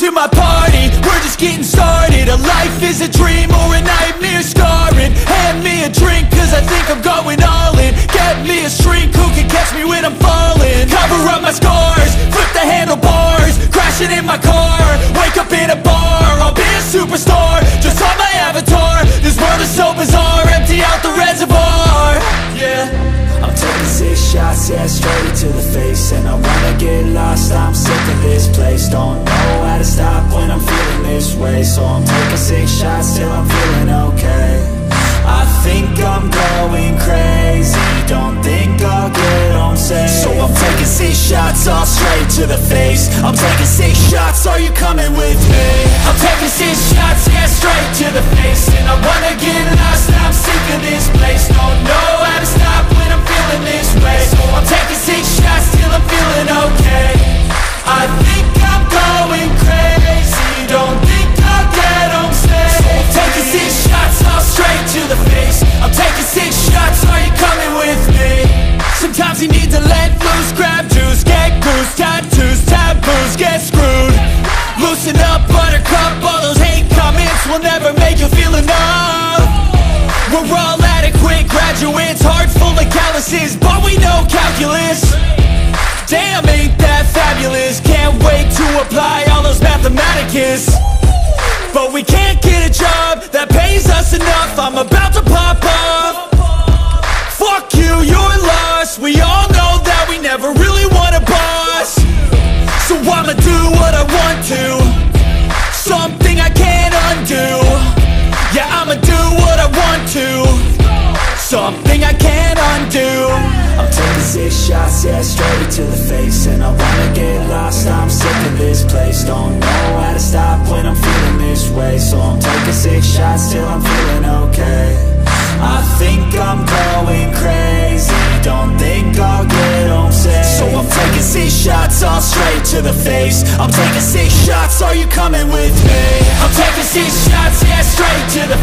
to my party, we're just getting started. A life is a dream or a nightmare scarring. Hand me a drink cause I think I'm going all in. Get me a shrink who can catch me when I'm falling. Cover up my scars, flip the handlebars, crashing in my car, wake up in a bar. I'll be a superstar, just on my avatar. This world is so bizarre, empty out the reservoir. Yeah, I'm taking 6 shots, yeah, straight to the face. And I wanna get lost, I'm sick of this place. Don't know how to stop when I'm feeling this way. So I'm taking 6 shots till I'm feeling okay. I think I'm going crazy, don't think I'll get home safe. So I'm taking 6 shots, all straight to the face. I'm taking 6 shots, are you coming with me? I'm taking 6 shots, yeah, straight to the face. And I wanna get lost, I'm sick of this place. Don't know how to stop when I'm feeling this way. So I'm taking 6 shots till I'm feeling okay. I think I'm going crazy, don't think I'll get home safe. So I'm taking 6 shots, all straight to the face. I'm taking 6 shots, are you coming with me? Sometimes you need to let loose, grab juice, get goose, tattoos, taboos, get screwed. Loosen up, buttercup, all those hate comments will never make you feel enough. We're all adequate graduates, heart full of calluses, but we know calculus. Damn, ain't that fabulous? Can't wait to apply all those mathematicus. But we can't get a job that pays us enough. I'm about to pop up. Fuck you, you're lost. We all know that we never really want a boss. So I'ma do what I want to, something I can't undo. Yeah, I'ma do what I want to, something I can't undo. I'm taking 6 shots, yeah, straight to the face. And I wanna get lost, I'm sick of this place. Don't know how to stop when I'm feeling this way. So I'm taking 6 shots till I'm feeling okay. I think I'm going crazy, don't think I'll get home safe. So I'm taking 6 shots, all straight to the face. I'm taking 6 shots, are you coming with me? I'm taking 6 shots, yeah, straight to the